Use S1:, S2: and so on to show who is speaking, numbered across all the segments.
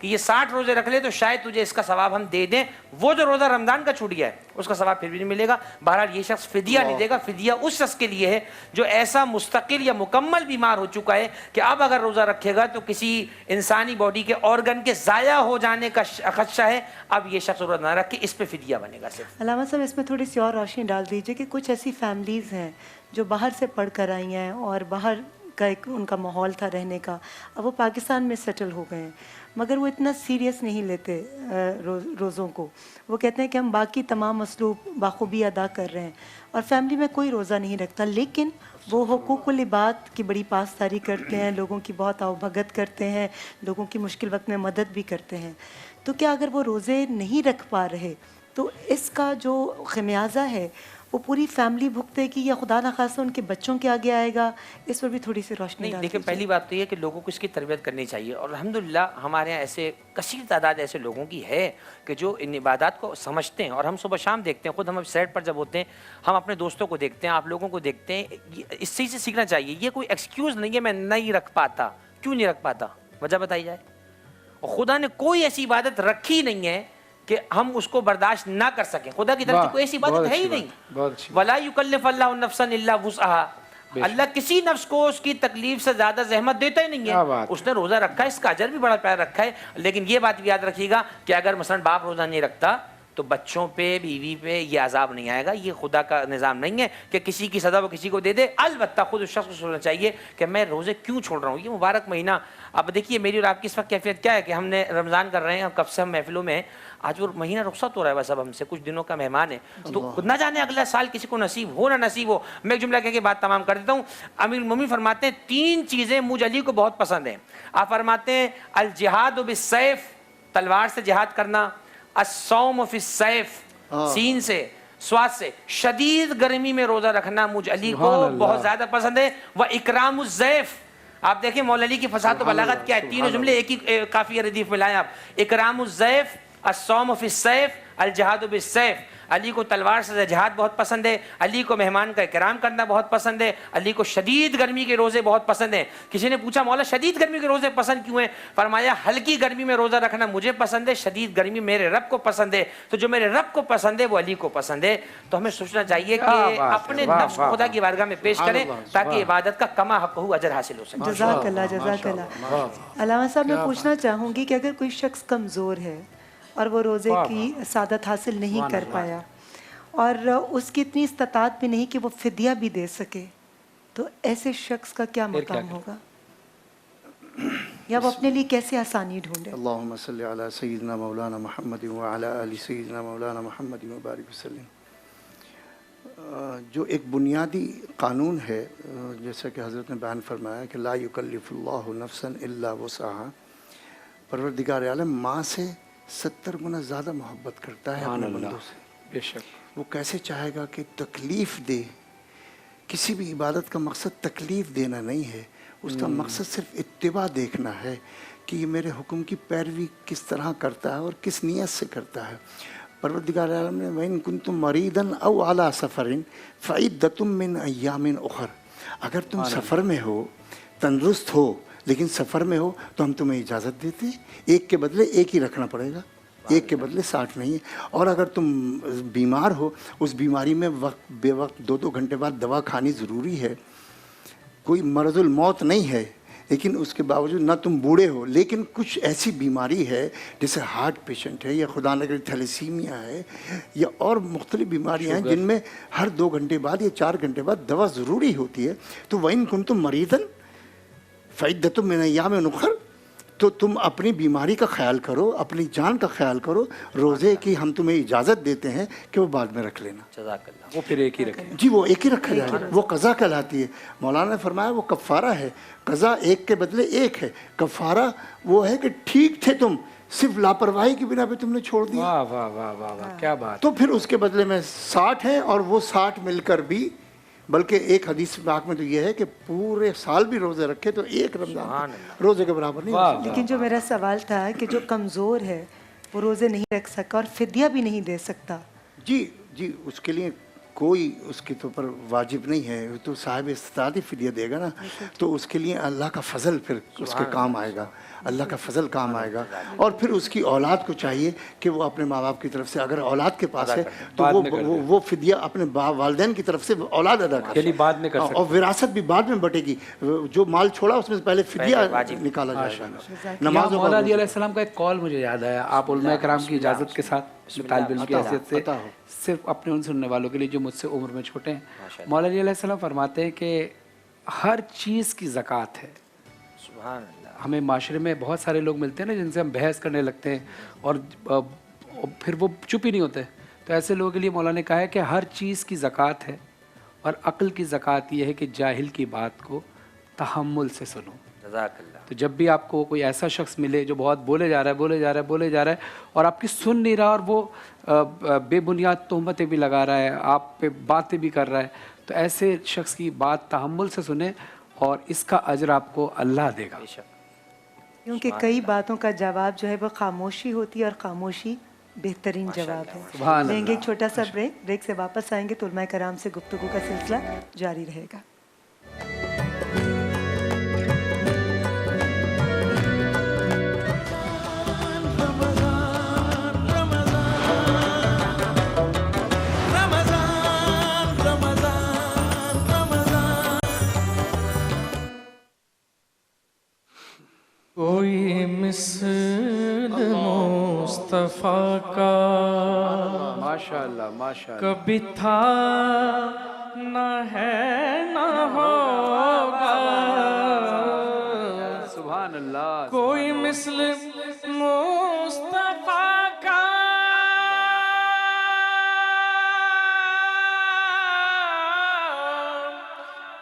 S1: کہ یہ 60 روزے رکھ لے تو شاید تجھے اس کا ثواب ہم دے دیں. وہ جو روزہ رمضان کا چھوٹ گیا ہے اس کا ثواب پھر بھی نہیں ملے گا. بہرحال یہ شخص فدیہ نہیں دے گا. فدیہ اس شخص کے لیے ہے جو ایسا مستقل یا مکمل بیمار ہو چکا ہے کہ اب اگر روزہ رکھے گا تو کسی انسانی باڈی کے آرگن کے ضائع ہو جانے کا خدشہ ہے. اب یہ شخص روزہ نہ رکھے, اس پہ فدیہ بنے گا صرف.
S2: علامہ صاحب اس میں تھوڑی سی اور روشنی ڈال دیجیے کہ کچھ ایسی فیملیز ہیں جو باہر سے پڑھ کر آئی ہیں اور باہر کا ایک ان کا ماحول تھا رہنے کا, اب وہ پاکستان میں سیٹل ہو گئے ہیں, مگر وہ اتنا سیریس نہیں لیتے روزوں کو. وہ کہتے ہیں کہ ہم باقی تمام مصلوب بخوبی ادا کر رہے ہیں اور فیملی میں کوئی روزہ نہیں رکھتا, لیکن وہ حقوق العباد کی بڑی پاسداری کرتے ہیں, لوگوں کی بہت آؤبھگت کرتے ہیں, لوگوں کی مشکل وقت میں مدد بھی کرتے ہیں. تو کیا اگر وہ روزے نہیں رکھ پا رہے تو اس کا جو خمیازہ ہے وہ پوری فیملی بھگتے گی یا خدا نخواستہ ان کے بچوں کے آگے آئے گا؟ اس پر بھی تھوڑی سی روشنی
S1: نہیں
S2: ڈال
S1: دیکھیں, پہلی بات تو یہ کہ لوگوں کو اس کی تربیت کرنی چاہیے, اور الحمدللہ ہمارے یہاں ایسے کثیر تعداد ایسے لوگوں کی ہے کہ جو ان عبادات کو سمجھتے ہیں. اور ہم صبح شام دیکھتے ہیں, خود ہم سیٹ پر جب ہوتے ہیں ہم اپنے دوستوں کو دیکھتے ہیں, آپ لوگوں کو دیکھتے ہیں, اس چیز سے سیکھنا چاہیے. یہ کوئی ایکسکیوز نہیں ہے میں نہیں رکھ پاتا. کیوں نہیں رکھ پاتا, وجہ بتائی جائے. اور خدا نے کوئی ایسی عبادت رکھی نہیں ہے کہ ہم اس کو برداشت نہ کر سکیں. خدا کی طرف سے کوئی ایسی عبادت ہے ہی نہیں. وَلَا يُكَلِّفَ اللَّهُ نَفْسًا إِلَّا وُسْعَهَا. اللہ کسی نفس کو اس کی تکلیف سے زیادہ زحمت دیتا ہی نہیں ہے. اس نے روزہ رکھا ہے, اس کا اجر بھی بڑا پیارا رکھا ہے, لیکن یہ بات بھی یاد رکھیے گا کہ اگر مثلا باپ روزہ نہیں رکھتا تو بچوں پہ بیوی پہ یہ عذاب نہیں آئے گا. یہ خدا کا نظام نہیں ہے کہ کسی کی سزا وہ کسی کو دے دے. البتہ خود اس شخص کو سوچنا چاہیے کہ میں روزے کیوں چھوڑ رہا ہوں. یہ مبارک مہینہ, اب دیکھیے میری اور آپ کی اس وقت کیفیت کیا ہے کہ ہم نے رمضان کر رہے ہیں, کب سے ہم محفلوں میں ہیں, آج وہ مہینہ رخصت ہو رہا ہے بس اب ہم سے کچھ دنوں کا مہمان ہے, تو نہ جانے اگلا سال کسی کو نصیب ہو نہ نصیب ہو. میں ایک جملہ کہہ کے بات تمام کر دیتا ہوں. امیر المومنین فرماتے ہیں 3 چیزیں مجھ علی کو بہت پسند ہیں. آپ فرماتے ہیں الجہاد بالسیف, تلوار سے جہاد کرنا, الصوم فی السیف, سین سے سواد سے, شدید گرمی میں روزہ رکھنا مجھ علی کو بہت زیادہ پسند ہے, وہ اکرام الضیف. آپ دیکھیں مولا علی کی فصاحت و بلاغت کیا ہے, تینوں جملے ایک ہی قافیہ ردیف میں لائیں آپ. اکرام الضیف, الصوم فی السیف, الجہاد بالسیف. علی کو تلوار سے جہاد بہت پسند ہے, علی کو مہمان کا اکرام کرنا بہت پسند ہے, علی کو شدید گرمی کے روزے بہت پسند ہیں. کسی نے پوچھا مولا شدید گرمی کے روزے پسند کیوں ہیں؟ فرمایا ہلکی گرمی میں روزہ رکھنا مجھے پسند ہے, شدید گرمی میرے رب کو پسند ہے. تو جو میرے رب کو پسند ہے وہ علی کو پسند ہے. تو ہمیں سوچنا چاہیے کہ اپنے نفس کو خدا کی بارگاہ میں پیش کریں تاکہ عبادت کا کما حق ہو اجر حاصل ہو سکے.
S2: جزاک اللہ, جزاک اللہ. علامہ صاحب میں پوچھنا چاہوں گی کہ اگر کوئی شخص کمزور ہے اور وہ روزے کی سعادت حاصل نہیں کر پایا اور اس کی اتنی استطاعت بھی نہیں کہ وہ فدیہ بھی دے سکے, تو ایسے شخص کا کیا مقام ہوگا, یا وہ اپنے لیے کیسے آسانی ڈھونڈے؟
S3: اللہم صلی علی سیدنا مولانا محمد وعلی آل سیدنا مولانا محمد وبارک وسلم. جو ایک بنیادی قانون ہے جیسا کہ حضرت نے بیان فرمایا کہ لا یکلف اللہ نفسا الا وسعہا. پروردگار عالم ماں سے 70 گنا زیادہ محبت کرتا ہے اپنے بندوں سے.
S4: بے شک
S3: وہ کیسے چاہے گا کہ تکلیف دے. کسی بھی عبادت کا مقصد تکلیف دینا نہیں ہے, اس کا مقصد صرف اتباع دیکھنا ہے کہ یہ میرے حکم کی پیروی کس طرح کرتا ہے اور کس نیت سے کرتا ہے. پروردگار عالم نے وَإِن كُنتُم مَرِيضًا أَوْ عَلَىٰ سَفَرٍ فَعِدَّةٌ مِّنْ أَيَّامٍ أُخَرَ. اگر تم سفر میں ہو, تندرست ہو لیکن سفر میں ہو, تو ہم تمہیں اجازت دیتے ہیں ایک کے بدلے ایک ہی رکھنا پڑے گا, ایک کے بدلے 60 نہیں ہے. اور اگر تم بیمار ہو, اس بیماری میں وقت بے وقت 2-2 گھنٹے بعد دوا کھانی ضروری ہے. کوئی مرض الموت نہیں ہے لیکن اس کے باوجود نہ تم بوڑھے ہو, لیکن کچھ ایسی بیماری ہے جیسے ہارٹ پیشنٹ ہے یا خدا نہ کرے تھیلیسیمیا ہے یا اور مختلف بیماریاں ہیں جن میں ہر 2 گھنٹے بعد یا 4 گھنٹے بعد دوا ضروری ہوتی ہے. تو وَإِن كُنتُم مَرِيضًا فَعِدَّةٌ مِّنْ أَيَّامٍ أُخَرَ. تو تم اپنی بیماری کا خیال کرو, اپنی جان کا خیال کرو. روزے کی ہم تمہیں اجازت دیتے ہیں کہ وہ بعد میں رکھ لینا.
S1: جزاک اللہ.
S4: وہ پھر ایک ہی رکھیں.
S3: جی وہ ایک ہی رکھا جائے گا, وہ قضا کہلاتی ہے. مولانا نے فرمایا وہ کفارہ ہے. قضا ایک کے بدلے ایک ہے, کفارہ وہ ہے کہ ٹھیک تھے تم, صرف لاپرواہی کی بنا پہ تم نے چھوڑ دیا.
S4: واہ واہ واہ واہ واہ, کیا بات.
S3: تو پھر اس کے بدلے میں 60 ہیں, اور وہ 60 مل کر بھی, بلکہ ایک حدیث پاک میں تو یہ ہے کہ پورے سال بھی روزے رکھے تو ایک رمضان روزے کے برابر نہیں.
S2: لیکن جو میرا سوال تھا کہ جو کمزور ہے وہ روزے نہیں رکھ سکا اور فدیہ بھی نہیں دے سکتا.
S3: جی جی, اس کے لیے کوئی اس کے اوپر واجب نہیں ہے, تو صاحب استطاعت ہی فدیہ دے گا نا, تو اس کے لیے اللہ کا فضل پھر اس کے کام آئے گا. اللہ کا فضل کام آئے گا. اور پھر اس کی اولاد کو چاہیے کہ وہ اپنے ماں باپ کی طرف سے اگر اولاد کے پاس ہے تو وہ فدیہ اپنے والدین کی طرف سے اولاد ادا کرے,
S4: یعنی بعد میں کر سکتے
S3: اور وراثت بھی بعد میں بٹے گی. جو مال چھوڑا اس میں سے پہلے فدیہ نکالا جائے گا.
S4: نماز مولا علیہ السلام کا ایک کال مجھے یاد آیا, آپ علماء کرام کی اجازت کے ساتھ طالب علم کی حیثیت سے صرف اپنے ان سننے والوں کے لیے جو مجھ سے عمر میں چھوٹے ہیں, مولا علیہ السلام فرماتے ہیں کہ ہر چیز کی زکوٰۃ ہے.
S1: سبحان اللہ.
S4: ہمیں معاشرے میں بہت سارے لوگ ملتے ہیں نا جن سے ہم بحث کرنے لگتے ہیں اور پھر وہ چپ ہی نہیں ہوتے, تو ایسے لوگوں کے لیے مولا نے کہا ہے کہ ہر چیز کی زکوٰۃ ہے, اور عقل کی زکوٰۃ یہ ہے کہ جاہل کی بات کو تحمل سے سنو.
S1: جزاک اللہ.
S4: تو جب بھی آپ کو کوئی ایسا شخص ملے جو بہت بولے جا رہا ہے اور آپ کی سن نہیں رہا, اور وہ بے بنیاد تہمتیں بھی لگا رہا ہے, آپ پہ باتیں بھی کر رہا ہے, تو ایسے شخص کی بات تحمل سے سنیں اور اس کا اجر آپ کو اللہ دے گا.
S2: کیونکہ کئی باتوں کا جواب جو ہے وہ خاموشی ہوتی ہے, اور خاموشی بہترین جواب ہے. لیں گے ایک چھوٹا سا بریک سے واپس آئیں گے تو علماء کرام سے گفتگو کا سلسلہ جاری رہے گا.
S5: کوئی مثل مصطفیٰ کا
S4: ماشاءاللہ ماشاءاللہ
S5: کبھی تھا نہ ہے نہ ہوگا.
S4: سبحان اللہ.
S5: کوئی مثل مصطفیٰ کا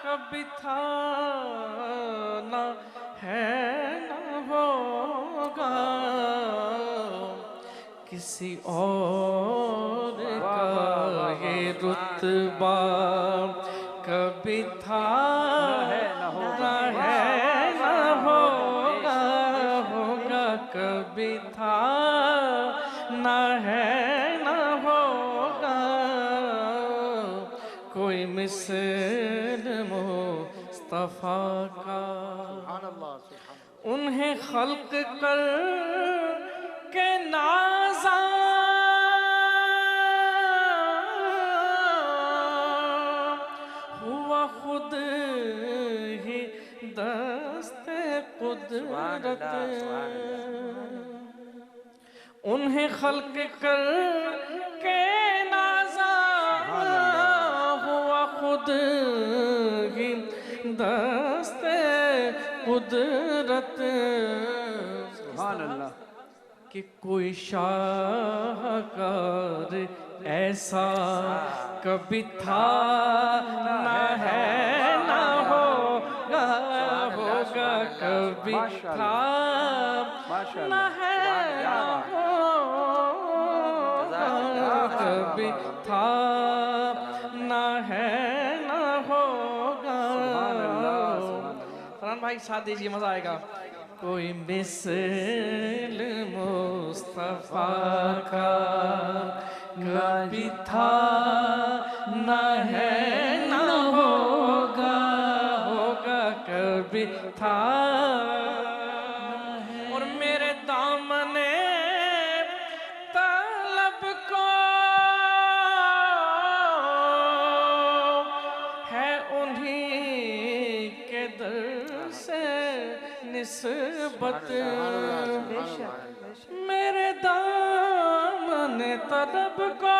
S5: کبھی تھا نہ ہے نہ ہوگا. کسی اور کا یہ رتبہ کبھی تھا نہ ہے نہ ہوگا. کبھی تھا نہ ہے نہ ہوگا. کوئی مثل مصطفیٰ کا انہیں خلق کر کے نازا ہوا خود ہی دست قدرت. انہیں خلق کر کے نازا ہوا خود ہی دست قدرت.
S4: سبحان اللہ.
S5: کہ کوئی شاہکار ایسا کبھی تھا نہ ہے نہ ہوگا. کبھی تھا نہ ہے نہ ہوگا. کبھی تھا نہ ہے نہ ہوگا. فرحان بھائی ساتھ دیجیے, مزہ آئے گا. کوئی مثل مصطفیٰ کا کبھی تھا نہ ہے نہ ہوگا. کبھی تھا. اور میرے دامن طلب کو ہے انہی کے در سے نسبت. میرے دامن طلب کو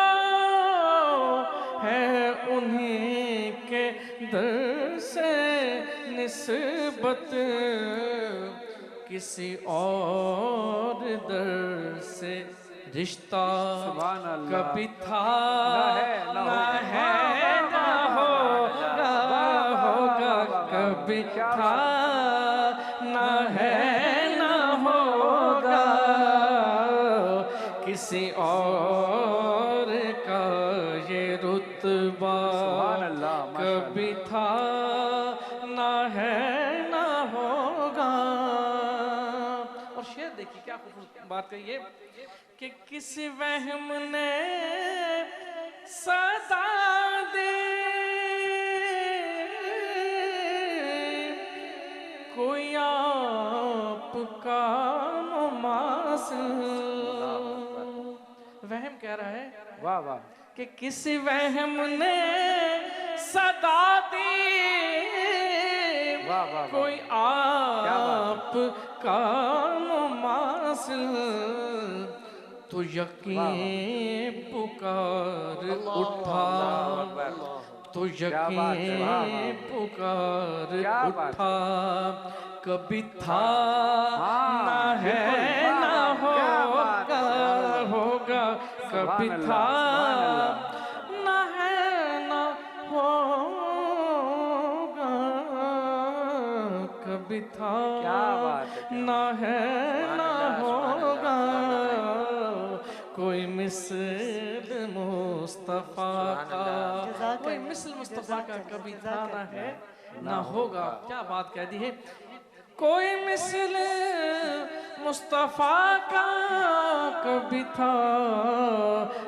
S5: ہے انہی کے در سے نسبت. کسی اور در سے رشتہ کبھی تھا نہ ہے نہ ہوگا. کبھی تھا نہ ہے نہ ہوگا. کسی اور کا یہ رتبہ کبھی تھا نہ ہے نہ ہوگا. اور شعر دیکھیے کیا خوبصورت بات کہی ہے کہ کسی وہم نے صدا دی کوئی آپ کا کام ماسل. وہم کہہ رہا ہے
S4: واہ واہ.
S5: کہ کسی وہم نے صدا دی
S4: واہ واہ.
S5: کوئی آپ کا مماثل تو یقین پکار اٹھا تو یقین پکار اٹھا کبھی تھا نہ ہے نہ ہوگا کبھی تھا نہ ہے نہ ہوگا کبھی تھا نہ ہے نہ ہوگا کوئی مثل مصطفیٰ کا کوئی مثل مصطفیٰ کا کبھی تھا نہ ہے نہ ہوگا. کیا بات کہہ دی ہے. کوئی مثل مصطفیٰ کا کبھی تھا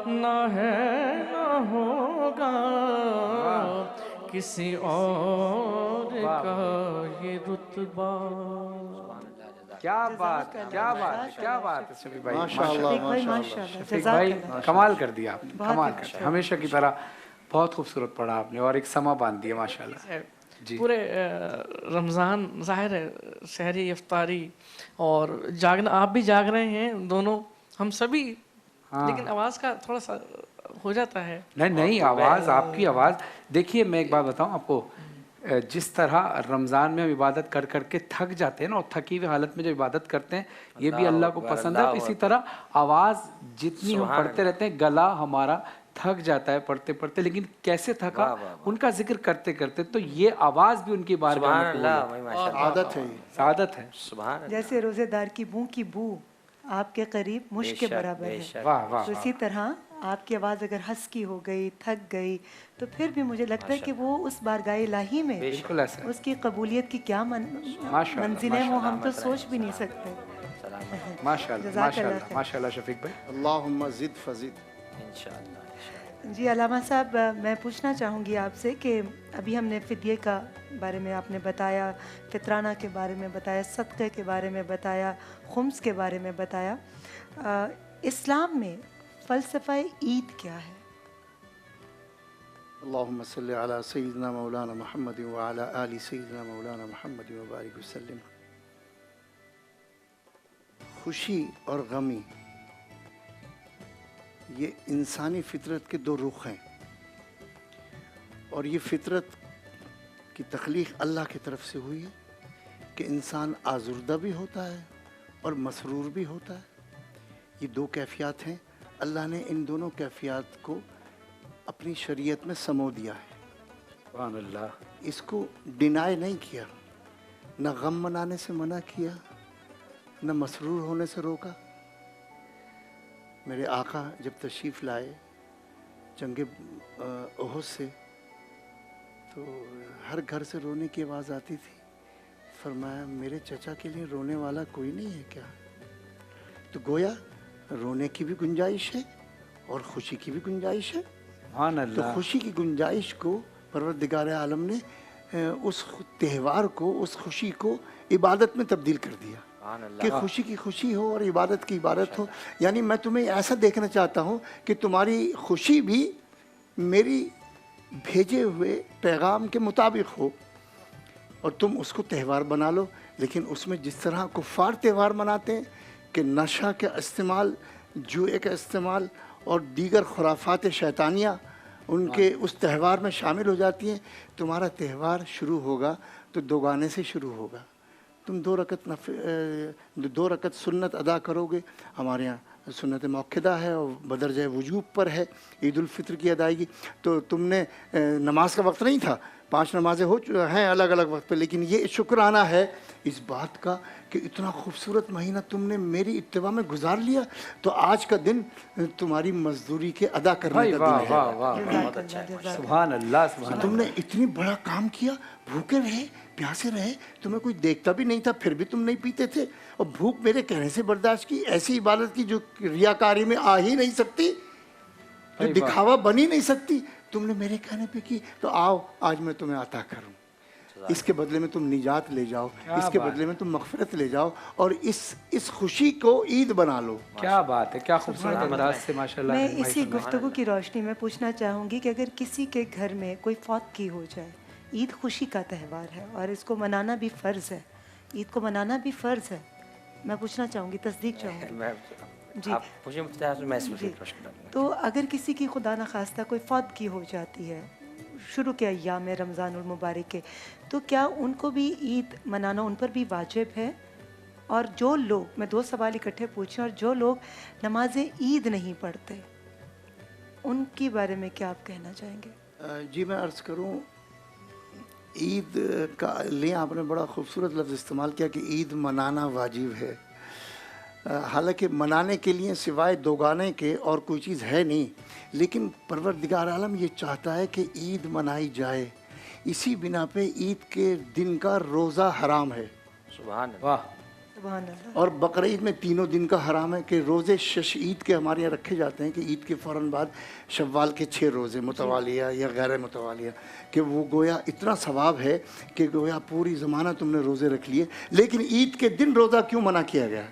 S5: نہ ہے نہ ہوگا کسی اور کا یہ رتبہ.
S4: کیا بات کیا بات کیا بات ہے شفیق بھائی.
S2: شفیق بھائی ماشاءاللہ.
S4: شفیق بھائی کمال کر دیا آپ نے, کمال کر دیا ہمیشہ کی طرح. بہت خوبصورت پڑھا آپ نے اور ایک سما باندھ دیا ماشاءاللہ. جی
S5: پورے رمضان ظاہر ہے سحری افطاری اور جاگنا, آپ بھی جاگ رہے ہیں دونوں, ہم سبھی, لیکن آواز کا تھوڑا سا ہو جاتا ہے.
S4: نہیں آواز, آپ کی آواز. دیکھیے میں ایک بات بتاؤں آپ کو, جس طرح رمضان میں ہم عبادت کر کر کے تھک جاتے ہیں نا, اور تھکی ہوئی حالت میں جو عبادت کرتے ہیں یہ بھی اللہ کو پسند ہے. اسی طرح آواز جتنی ہم پڑھتے رہتے ہیں, گلا ہمارا تھک جاتا ہے پڑھتے پڑھتے, لیکن کیسے تھکا ان کا ذکر کرتے کرتے. تو یہ آواز بھی ان کی بارگاہ میں
S3: عادت ہے,
S4: سعادت ہے.
S2: جیسے روزے دار کی بو آپ کے قریب مشک کے برابر ہے.
S4: واہ واہ.
S2: تو اسی طرح آپ کی آواز اگر ہسکی ہو گئی, تھک گئی, تو پھر بھی مجھے لگتا ہے کہ وہ اس بارگاہ الہی میں
S4: بالکل ایسا
S2: اس کی قبولیت کی کیا منزل ہے وہ ہم تو سوچ بھی نہیں سکتے.
S4: ماشاءاللہ ماشاءاللہ ماشاءاللہ. شفیق بھائی
S3: اللہم زد فزد.
S1: انشاءاللہ.
S2: جی علامہ صاحب, میں پوچھنا چاہوں گی آپ سے کہ ابھی ہم نے فدیے کا بارے میں آپ نے بتایا, فطرانہ کے بارے میں بتایا, صدقے کے بارے میں بتایا, خمس کے بارے میں بتایا. اسلام میں فلسفہ عید کیا ہے؟
S3: اللہم صلی علی سیدنا مولانا محمد وعلی آل سیدنا مولانا محمد وبارک وسلم. خوشی اور غمی یہ انسانی فطرت کے دو رخ ہیں, اور یہ فطرت کی تخلیق اللہ کی طرف سے ہوئی ہے کہ انسان آزردہ بھی ہوتا ہے اور مسرور بھی ہوتا ہے. یہ دو کیفیات ہیں, اللہ نے ان دونوں کیفیات کو اپنی شریعت میں سمو دیا ہے.
S4: سبحان اللہ.
S3: اس کو ڈینائی نہیں کیا, نہ غم منانے سے منع کیا, نہ مسرور ہونے سے روکا. میرے آقا جب تشریف لائے جنگ احد سے, تو ہر گھر سے رونے کی آواز آتی تھی. فرمایا میرے چچا کے لیے رونے والا کوئی نہیں ہے کیا؟ تو گویا رونے کی بھی گنجائش ہے اور خوشی کی بھی گنجائش ہے.
S4: سبحان
S3: تو
S4: اللہ.
S3: خوشی کی گنجائش کو پروردگار عالم نے اس تہوار کو, اس خوشی کو عبادت میں تبدیل کر دیا کہ خوشی کی خوشی ہو اور عبادت کی عبادت ہو. یعنی میں تمہیں ایسا دیکھنا چاہتا ہوں کہ تمہاری خوشی بھی میری بھیجے ہوئے پیغام کے مطابق ہو, اور تم اس کو تہوار بنا لو. لیکن اس میں جس طرح کفار تہوار مناتے ہیں کہ نشہ کا استعمال, جوئے کا استعمال اور دیگر خرافات شیطانیہ ان کے اس تہوار میں شامل ہو جاتی ہیں, تمہارا تہوار شروع ہوگا تو دو گانے سے شروع ہوگا. تم دو رکعت سنت ادا کرو گے. ہمارے یہاں سنت موقدہ ہے اور بدرجہ وجوب پر ہے عید الفطر کی ادائیگی. تو تم نے نماز کا وقت نہیں تھا, 5 نمازیں ہیں الگ الگ وقت پہ, لیکن یہ شکرانہ ہے اس بات کا کہ اتنا خوبصورت مہینہ تم نے میری اتباع میں گزار لیا, تو آج کا دن تمہاری مزدوری کے ادا کرنے کا دن ہے.
S4: سبحان اللہ. سبحان
S3: تم نے اتنی بڑا کام کیا, بھوکے رہے, پیاسے رہے, تمہیں کوئی دیکھتا بھی نہیں تھا, پھر بھی تم نہیں پیتے تھے, اور بھوک میرے کہنے سے برداشت کی. ایسی عبادت کی جو ریاکاری میں آ ہی نہیں سکتی, جو دکھاوا بن ہی نہیں سکتی, تم نے میرے کہنے پہ کی. تو آؤ آج میں تمہیں عطا کروں. اس کے بدلے میں تم نجات لے جاؤ، اس کے بدلے میں تم مغفرت لے جاؤ اور اس خوشی کو عید بنا لو۔
S4: کیا بات ہے، کیا خوبصورت انداز سے ماشاءاللہ
S2: میں
S4: رہنمائی
S2: اسی
S4: فرمائی۔
S2: گفتگو کی روشنی میں پوچھنا چاہوں گی کہ اگر کسی کے گھر میں کوئی فوت کی ہو جائے، عید خوشی کا تہوار ہے اور اس کو منانا بھی فرض ہے، عید کو منانا بھی فرض ہے، میں پوچھنا چاہوں گی، تصدیق چاہوں گی جی۔
S1: آپ پوچھیں مجھ سے، میں اس پر پروشن ڈالوں گا۔
S2: تو اگر کسی کی خدا نخواستہ کوئی فوت کی ہو جاتی ہے شروع کے ایام میں رمضان المبارک کے، تو کیا ان کو بھی عید منانا ان پر بھی واجب ہے؟ اور جو لوگ، میں 2 سوال اکٹھے پوچھیں، اور جو لوگ نماز عید نہیں پڑھتے ان کے بارے میں کیا آپ کہنا چاہیں گے؟
S3: جی میں عرض کروں، عید کا لئے آپ نے بڑا خوبصورت لفظ استعمال کیا کہ عید منانا واجب ہے۔ حالانکہ منانے کے لیے سوائے دوگانے کے اور کوئی چیز ہے نہیں، لیکن پروردگار عالم یہ چاہتا ہے کہ عید منائی جائے، اسی بنا پہ عید کے دن کا روزہ حرام ہے،
S1: سبحان اللہ۔
S4: واہ،
S2: سبحان اللہ۔
S3: اور بقرعید میں تینوں دن کا حرام ہے کہ روزے شش عید کے ہمارے یہاں رکھے جاتے ہیں کہ عید کے فوراً بعد شوال کے 6 روزے متوالیہ یا غیر متوالیہ، کہ وہ گویا اتنا ثواب ہے کہ گویا پوری زمانہ تم نے روزے رکھ لیے، لیکن عید کے دن روزہ کیوں منع کیا گیا؟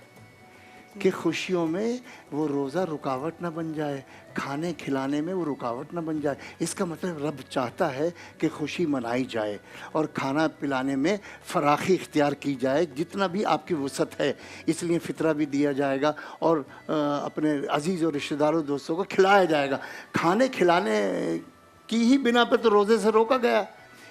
S3: کہ خوشیوں میں وہ روزہ رکاوٹ نہ بن جائے، کھانے کھلانے میں وہ رکاوٹ نہ بن جائے۔ اس کا مطلب رب چاہتا ہے کہ خوشی منائی جائے اور کھانا پلانے میں فراخی اختیار کی جائے جتنا بھی آپ کی وسعت ہے، اس لیے فطرہ بھی دیا جائے گا اور اپنے عزیز اور رشتہ داروں دوستوں کو کھلایا جائے گا۔ کھانے کھلانے کی ہی بنا پہ تو روزے سے روکا گیا،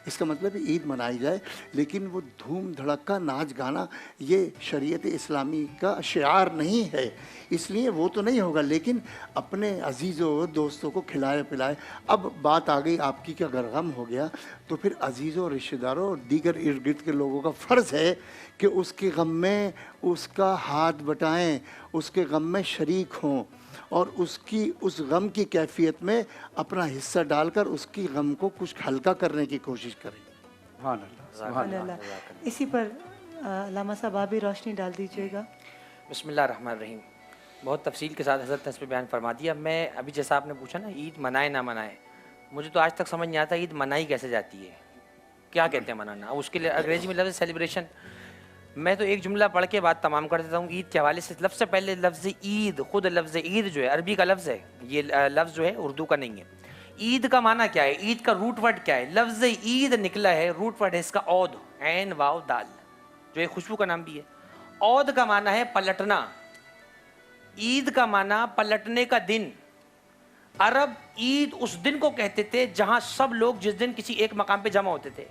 S3: اس کا مطلب عید منائی جائے، لیکن وہ دھوم دھڑکا ناچ گانا یہ شریعت اسلامی کا شعار نہیں ہے، اس لیے وہ تو نہیں ہوگا، لیکن اپنے عزیزوں دوستوں کو کھلائے پلائے۔ اب بات آ گئی آپ کی کہ اگر غم ہو گیا تو پھر عزیزوں رشتہ داروں اور دیگر ارد گرد کے لوگوں کا فرض ہے کہ اس کے غم میں اس کا ہاتھ بٹائیں، اس کے غم میں شریک ہوں اور اس غم کی کیفیت میں اپنا حصہ ڈال کر اس کی غم کو کچھ ہلکا کرنے کی کوشش کریں۔
S4: سبحان اللہ،
S2: سبحان اللہ۔ اسی پر علامہ صاحب آپ بھی روشنی ڈال دیجیے گا۔
S1: بسم اللہ الرحمن الرحیم۔ بہت تفصیل کے ساتھ حضرت نے اس پہ بیان فرما دیا۔ میں ابھی جیسا آپ نے پوچھا نا عید منائے نہ منائے، مجھے تو آج تک سمجھ نہیں آتا عید منائی کیسے جاتی ہے، کیا کہتے ہیں منانا؟ اب اس کے لیے انگریزی میں لفظ سیلیبریشن، میں تو ایک جملہ پڑھ کے بات تمام کر دیتا ہوں عید کے حوالے سے۔ لفظ سے پہلے لفظ عید، خود لفظ عید جو ہے عربی کا لفظ ہے، یہ لفظ جو ہے اردو کا نہیں ہے۔ عید کا معنی کیا ہے؟ عید کا روٹ ورڈ کیا ہے؟ لفظ عید نکلا ہے، روٹ ورڈ ہے اس کا عود، عین واو دال، جو ایک خوشبو کا نام بھی ہے۔ عود کا معنی ہے پلٹنا، عید کا معنی پلٹنے کا دن۔ عرب عید اس دن کو کہتے تھے جہاں سب لوگ جس دن کسی ایک مقام پہ جمع ہوتے تھے۔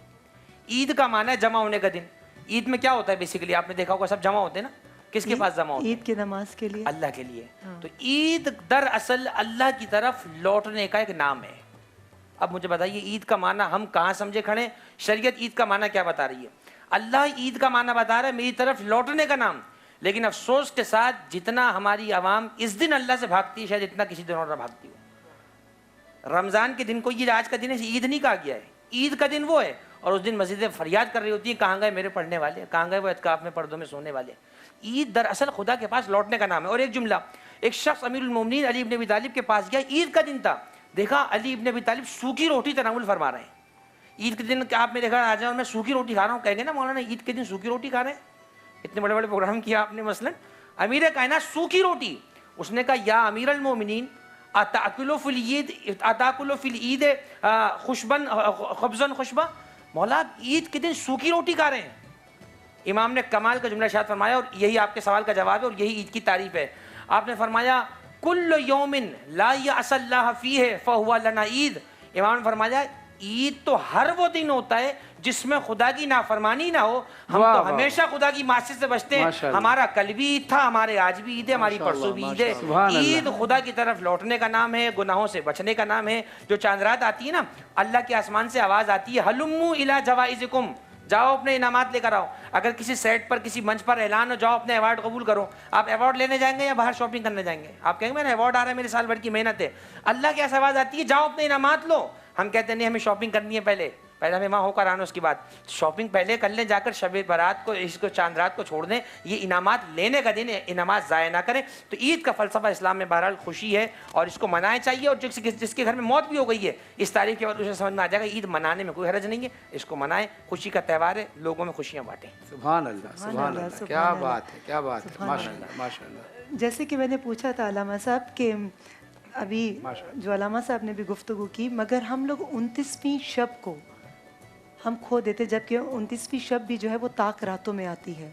S1: عید کا معنی ہے جمع ہونے کا دن۔ عید میں کیا ہوتا ہے بیسیکلی آپ نے دیکھا ہوگا سب جمع ہوتے ہیں نا، کس کے پاس جمع ہوتے ہیں؟
S2: عید کی نماز کے لیے،
S1: اللہ کے لیے۔ تو عید دراصل اللہ کی طرف لوٹنے کا ایک نام ہے۔ اب مجھے بتائیے عید کا معنی ہم کہاں سمجھے کھڑے؟ شریعت عید کا معنی کیا بتا رہی ہے؟ اللہ عید کا معنی بتا رہا ہے میری طرف لوٹنے کا نام، لیکن افسوس کے ساتھ جتنا ہماری عوام اس دن اللہ سے بھاگتی ہے شاید اتنا کسی دن اور نہ بھاگتی ہو۔ رمضان کے دن کو یہ آج کا دن ہے، عید نہیں کہا گیا ہے، عید کا دن وہ ہے، اور اس دن مسجدیں فریاد کر رہی ہوتی ہیں کہاں گئے میرے پڑھنے والے، کہاں گئے وہ اعتکاف میں پردوں میں سونے والے۔ عید دراصل خدا کے پاس لوٹنے کا نام ہے۔ اور ایک جملہ، ایک شخص امیر المومنین علی ابن ابی طالب کے پاس گیا، عید کا دن تھا، دیکھا علی ابن ابی طالب سوکھی روٹی تناول فرما رہے ہیں۔ عید کے دن آپ نے دیکھا آ جاؤ میں سوکھی روٹی کھا رہا ہوں، کہیں گے نا مولانا عید کے دن سوکھی روٹی کھا رہے ہیں، اتنے بڑے بڑے پروگرام کیا آپ نے، مثلا امیر کائنات سوکھی روٹی۔ اس نے کہا یا امیر المومنین اتاکلوا فی العید خشبن خبزن خشبا، مولا عید کے دن سوکھی روٹی کھا رہے ہیں۔ امام نے کمال کا جملہ ارشاد فرمایا، اور یہی آپ کے سوال کا جواب ہے اور یہی عید کی تعریف ہے۔ آپ نے فرمایا کل یوم لا یعصی اللہ فیہ فہو لنا عید۔ امام نے فرمایا عید تو ہر وہ دن ہوتا ہے جس میں خدا کی نافرمانی نہ ہو، ہم تو ہمیشہ خدا کی معصیت سے بچتے ہیں۔ ہمارا کل بھی عید تھا، ہمارے آج بھی عید ہے، ہماری پرسوں بھی عید ہے۔ عید خدا کی طرف لوٹنے کا نام ہے، گناہوں سے بچنے کا نام ہے۔ جو چاند رات آتی ہے نا، اللہ کے آسمان سے آواز آتی ہے ہلموا الی جوائزکم، جاؤ اپنے انعامات لے کر آؤ۔ اگر کسی سیٹ پر کسی منچ پر اعلان ہو جاؤ اپنے ایوارڈ قبول کرو، آپ ایوارڈ لینے جائیں گے یا باہر شاپنگ کرنے جائیں گے؟ آپ کہیں گے میرا ایوارڈ آ رہا ہے، میرے سال بھر کی محنت ہے۔ اللہ کی آواز آتی ہے جاؤ اپنے انعامات لو، ہم کہتے ہیں نہیں ہمیں شاپنگ کرنی ہے پہلے، پہلے ہمیں وہاں ہو کر آنا، اس کی بعد شاپنگ پہلے کر لیں جا کر، شب برات کو اس کو چاند رات کو چھوڑ دیں، یہ انعامات لینے کا دن ہے، انعامات ضائع نہ کریں۔ تو عید کا فلسفہ اسلام میں بہرحال خوشی ہے اور اس کو منانا چاہیے، اور جس کے گھر میں موت بھی ہو گئی ہے اس تاریخ کے بعد اسے سمجھ میں آ جائے گا عید منانے میں کوئی حرج نہیں ہے، اس کو منائیں، خوشی کا تہوار ہے، لوگوں میں خوشیاں بانٹیں۔
S4: سبحان اللہ، سبحان
S2: اللہ،
S4: اللہ،
S2: سبحان
S4: کیا
S2: اللہ،
S4: بات ہے، کیا بات ہے،
S2: سبحان
S4: ماشاء اللہ، ماشاء اللہ۔
S2: جیسے کہ میں نے پوچھا تھا علامہ صاحب کہ ابھی جو علامہ صاحب نے بھی گفتگو کی، مگر ہم لوگ 29ویں شب کو ہم کھو دیتے، جبکہ 29ویں شب بھی جو ہے وہ طاق راتوں میں آتی ہے،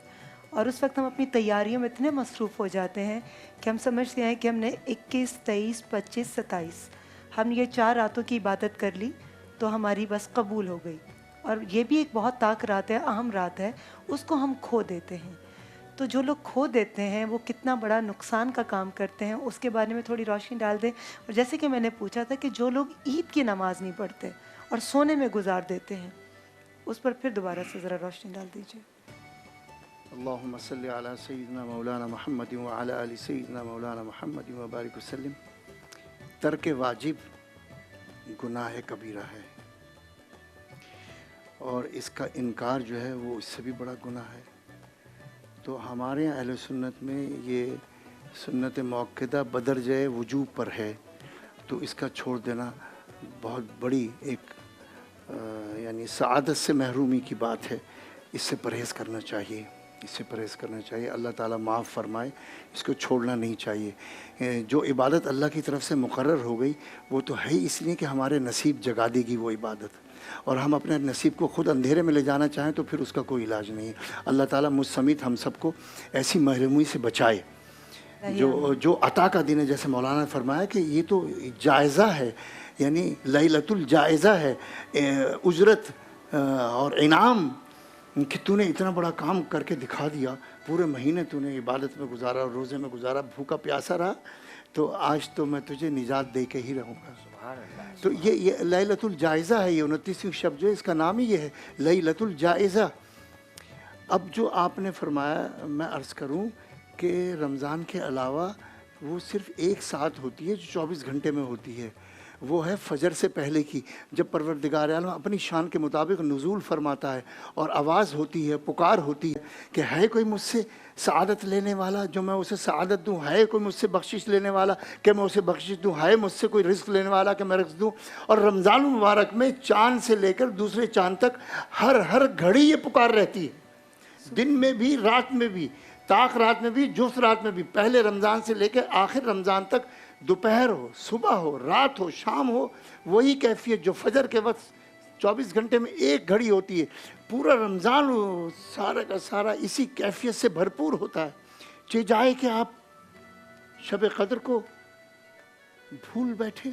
S2: اور اس وقت ہم اپنی تیاریوں میں اتنے مصروف ہو جاتے ہیں کہ ہم سمجھتے ہیں کہ ہم نے 21، 23، 25، 27 ہم یہ 4 راتوں کی عبادت کر لی تو ہماری بس قبول ہو گئی، اور یہ بھی ایک بہت طاق رات ہے، اہم رات ہے، اس کو ہم کھو دیتے ہیں۔ تو جو لوگ کھو دیتے ہیں وہ کتنا بڑا نقصان کا کام کرتے ہیں، اس کے بارے میں تھوڑی روشنی ڈال دیں۔ اور جیسے کہ میں نے پوچھا تھا کہ جو لوگ عید کی نماز نہیں پڑھتے اور سونے میں گزار دیتے ہیں، اس پر پھر دوبارہ سے ذرا روشنی ڈال دیجیے۔
S3: اللہم صلی علی سیدنا مولانا محمد وعلی آل سیدنا مولانا محمد وبارک وسلم۔ ترک واجب گناہ کبیرہ ہے، اور اس کا انکار جو ہے وہ اس سے بھی بڑا گناہ ہے۔ تو ہمارے اہل سنت میں یہ سنت موقدہ بدرجہ وجوب پر ہے، تو اس کا چھوڑ دینا بہت بڑی ایک یعنی سعادت سے محرومی کی بات ہے۔ اس سے پرہیز کرنا چاہیے، اس سے پرہیز کرنا چاہیے، اللہ تعالیٰ معاف فرمائے، اس کو چھوڑنا نہیں چاہیے۔ جو عبادت اللہ کی طرف سے مقرر ہو گئی وہ تو ہے ہی اس لیے کہ ہمارے نصیب جگا دے گی وہ عبادت، اور ہم اپنے نصیب کو خود اندھیرے میں لے جانا چاہیں تو پھر اس کا کوئی علاج نہیں ہے۔ اللہ تعالیٰ مجھ سمیت ہم سب کو ایسی محرومی سے بچائے۔ جو عطا کا دن ہے، جیسے مولانا نے فرمایا کہ یہ تو جائزہ ہے، یعنی لیلۃ الجائزہ ہے، اجرت اور انعام، کہ تو نے اتنا بڑا کام کر کے دکھا دیا، پورے مہینے تو نے عبادت میں گزارا اور روزے میں گزارا، بھوکا پیاسا رہا، تو آج تو میں تجھے نجات دے کے ہی رہوں گا۔ تو یہ لیلۃ الجائزہ ہے، یہ 29ویں شب جو ہے اس کا نام ہی یہ ہے، لیلۃ الجائزہ۔ اب جو آپ نے فرمایا، میں عرض کروں کہ رمضان کے علاوہ وہ صرف ایک ساتھ ہوتی ہے جو 24 گھنٹے میں ہوتی ہے، وہ ہے فجر سے پہلے کی، جب پروردگار عالم اپنی شان کے مطابق نزول فرماتا ہے اور آواز ہوتی ہے، پکار ہوتی ہے کہ ہے کوئی مجھ سے سعادت لینے والا جو میں اسے سعادت دوں، ہے کوئی مجھ سے بخشش لینے والا کہ میں اسے بخشش دوں، ہے مجھ سے کوئی رزق لینے والا کہ میں رزق دوں۔ اور رمضان المبارک میں چاند سے لے کر دوسرے چاند تک ہر گھڑی یہ پکار رہتی ہے، دن میں بھی رات میں بھی، طاق رات میں بھی، جفت رات میں بھی، پہلے رمضان سے لے کے آخر رمضان تک، دوپہر ہو، صبح ہو، رات ہو، شام ہو، وہی کیفیت جو فجر کے وقت 24 گھنٹے میں ایک گھڑی ہوتی ہے، پورا رمضان سارا کا سارا اسی کیفیت سے بھرپور ہوتا ہے۔ چہ جائے کہ آپ شب قدر کو بھول بیٹھے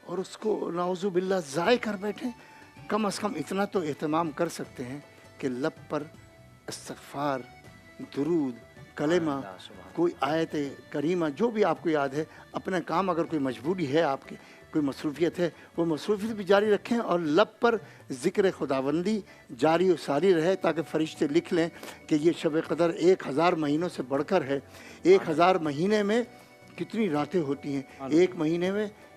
S3: اور اس کو نعوذ باللہ ضائع کر بیٹھے، کم از کم اتنا تو اہتمام کر سکتے ہیں کہ لب پر استغفار، درود، کلمہ، کوئی آیت کریمہ جو بھی آپ کو یاد ہے، اپنا کام اگر کوئی مجبوری ہے آپ کی، کوئی مصروفیت ہے، وہ مصروفیت بھی جاری رکھیں، اور لب پر ذکر خداوندی جاری و ساری رہے، تاکہ فرشتے لکھ لیں کہ یہ شب قدر 1000 مہینوں سے بڑھ کر ہے۔ 1000 مہینے میں کتنی راتیں ہوتی ہیں؟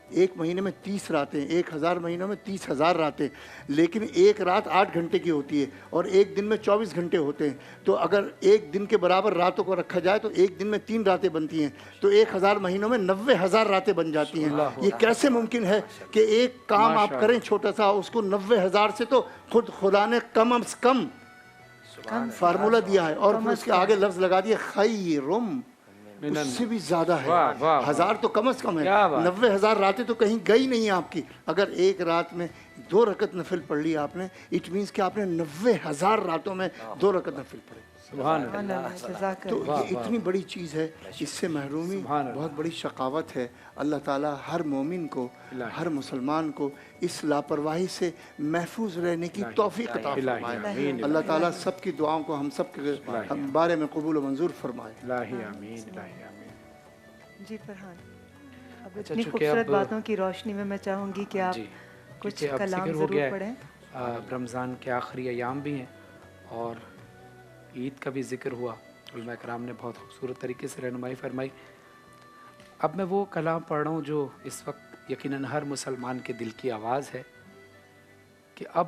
S3: ایک مہینے میں 30 راتیں، 1000 مہینوں میں 30,000 راتیں، لیکن ایک رات 8 گھنٹے کی ہوتی ہے اور ایک دن میں 24 گھنٹے ہوتے ہیں۔ تو اگر ایک دن کے برابر راتوں کو رکھا جائے تو ایک دن میں 3 راتیں بنتی ہیں، تو 1000 مہینوں میں 90,000 راتیں بن جاتی ہیں۔ یہ کیسے ممکن ہے کہ ایک کام آپ کریں چھوٹا سا، اس کو 90,000 سے تو خود خدا نے کم از کم فارمولہ دیا ہے، اور پھر اس کے آگے لفظ لگا دیا خیرم، اس سے بھی زیادہ ہے۔ 1000 تو کم از کم ہے، 90,000 راتیں تو کہیں گئی نہیں آپ کی۔ اگر ایک رات میں 2 رکعت نفل پڑھ لی آپ نے، اٹ مینس کہ آپ نے 90,000 راتوں میں 2 رکعت نفل پڑھے۔
S4: سبحان اللہ،
S2: جزاک
S3: تو یہ اتنی بڑی چیز ہے، اس سے محرومی بہت بڑی شقاوت ہے۔ اللہ تعالیٰ ہر مومن کو، ہر مسلمان کو اس لاپرواہی سے محفوظ رہنے کی توفیق عطا فرمائے۔ اللہ تعالیٰ سب کی دعاؤں کو ہم سب کے بارے میں قبول و منظور فرمائے۔
S4: الہی آمین، الہی آمین۔
S2: جی فرحان، اب اتنی خوبصورت باتوں کی روشنی میں میں چاہوں گی کہ آپ کچھ کلام ضرور پڑھیں۔
S4: رمضان کے آخری ایام بھی ہیں اور عید کا بھی ذکر ہوا، علماء کرام نے بہت خوبصورت طریقے سے رہنمائی فرمائی۔ اب میں وہ کلام پڑھ رہا ہوں جو اس وقت یقیناً ہر مسلمان کے دل کی آواز ہے کہ اب